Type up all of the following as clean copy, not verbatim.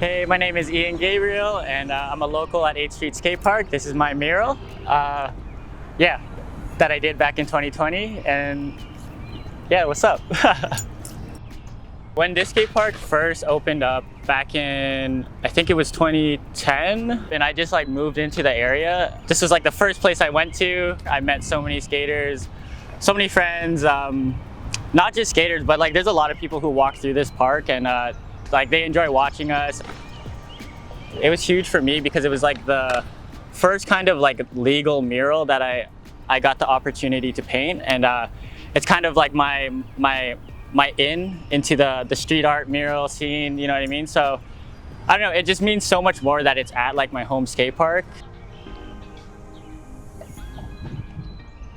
Hey, my name is Ian Gabriel, and I'm a local at Eighth Street Skatepark. This is my mural, that I did back in 2020, and yeah, what's up? When this skate park first opened up back in, I think it was 2010, and I just like moved into the area. This was like the first place I went to. I met so many skaters, so many friends, not just skaters, but like there's a lot of people who walk through this park and like they enjoy watching us. It was huge for me because it was like the first kind of like legal mural that I got the opportunity to paint, and it's kind of like my into the street art mural scene, you know what I mean? So I don't know, it just means so much more that it's at like my home skate park.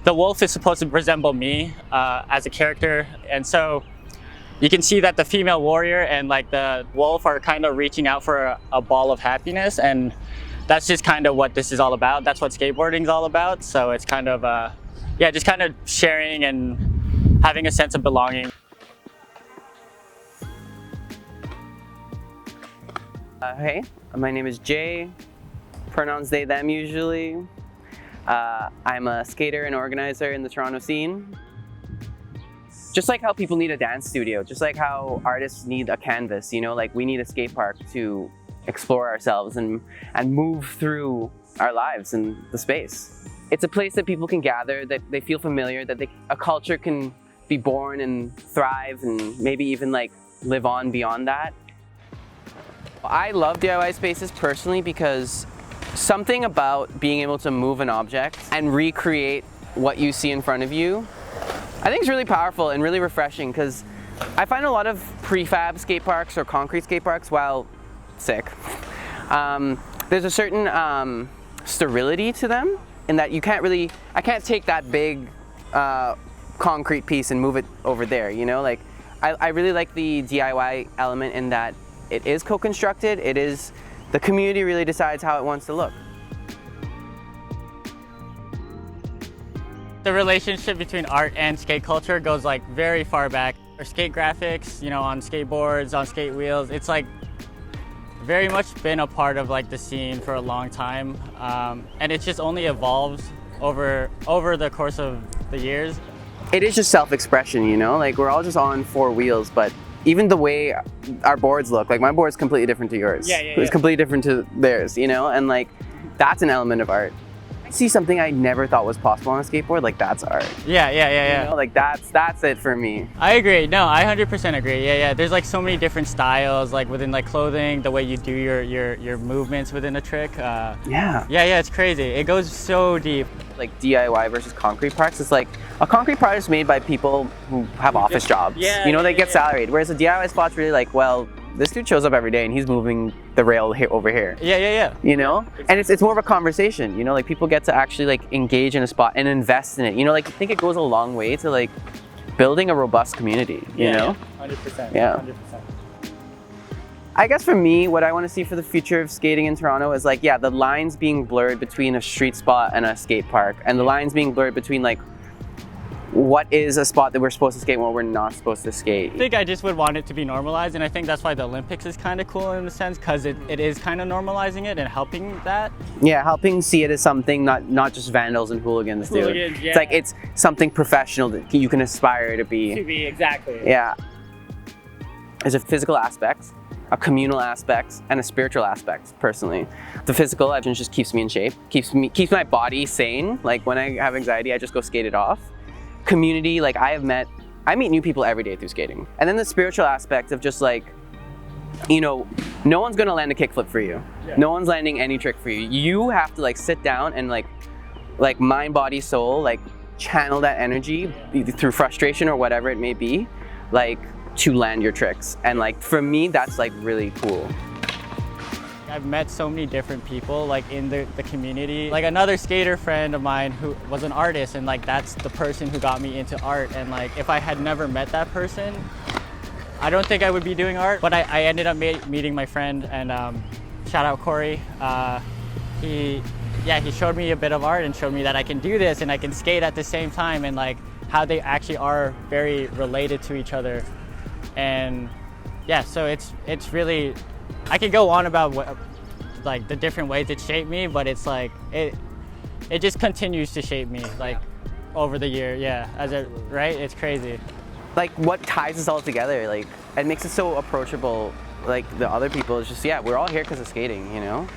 The wolf is supposed to resemble me as a character, and so you can see that the female warrior and like the wolf are kind of reaching out for a ball of happiness, and that's just kind of what this is all about. That's what skateboarding is all about. So it's kind of, just kind of sharing and having a sense of belonging. Hey, my name is Jay, pronouns they, them usually. I'm a skater and organizer in the Toronto scene. Just like how people need a dance studio, just like how artists need a canvas, you know, like we need a skate park to explore ourselves and move through our lives in the space. It's a place that people can gather, that they feel familiar, that a culture can be born and thrive and maybe even like live on beyond that. I love DIY spaces personally because something about being able to move an object and recreate what you see in front of you, I think it's really powerful and really refreshing, because I find a lot of prefab skate parks or concrete skate parks, while sick, there's a certain sterility to them in that I can't take that big concrete piece and move it over there, you know? Like, I really like the DIY element in that it is co-constructed, the community really decides how it wants to look. The relationship between art and skate culture goes like very far back. Our skate graphics, you know, on skateboards, on skate wheels, it's like very much been a part of like the scene for a long time, and it just only evolves over the course of the years. It is just self-expression, you know, like we're all just on four wheels, but even the way our boards look, like my board's completely different to yours. It's completely different to theirs, you know, and like that's an element of art. See something I never thought was possible on a skateboard, like that's art. Yeah. You know, like that's it for me. I agree. No, I 100% agree. Yeah. There's like so many different styles, like within like clothing, the way you do your movements within a trick. Yeah, it's crazy. It goes so deep. Like DIY versus concrete parks, it's like a concrete park is made by people who have office jobs. You know, they get salaried. Whereas a DIY spot's really like, well, this dude shows up every day and he's moving the rail here over here. Yeah. You know? And it's more of a conversation, you know, like people get to actually like engage in a spot and invest in it. You know, like I think it goes a long way to like building a robust community, you know? 100%. Yeah. 100%. I guess for me, what I want to see for the future of skating in Toronto is like, the lines being blurred between a street spot and a skate park, and the lines being blurred between like what is a spot that we're supposed to skate and what we're not supposed to skate. I think I just would want it to be normalized, and I think that's why the Olympics is kind of cool in a sense, because it is kind of normalizing it and helping that. Yeah, helping see it as something not just vandals and hooligans do. It's like it's something professional that you can aspire to be. Exactly. Yeah. There's a physical aspect, a communal aspect, and a spiritual aspect, personally. The physical just keeps me in shape, keeps my body sane. Like when I have anxiety, I just go skate it off. Community, like I meet new people every day through skating. And then the spiritual aspect of just like, you know, no one's gonna land a kickflip for you. No one's landing any trick for you. You have to like sit down and like mind, body, soul, like channel that energy through frustration or whatever it may be, like to land your tricks. And like for me, that's like really cool. I've met so many different people like in the community. Like another skater friend of mine who was an artist, and like that's the person who got me into art. And like if I had never met that person, I don't think I would be doing art. But I ended up meeting my friend, and shout out Corey. He showed me a bit of art and showed me that I can do this and I can skate at the same time, and like how they actually are very related to each other. And yeah, so it's really, I could go on about what, like the different ways it shaped me, but it's like it just continues to shape me like over the year. Yeah, right? It's crazy. Like what ties us all together, like, and makes us so approachable, like the other people, is just, yeah, we're all here because of skating, you know?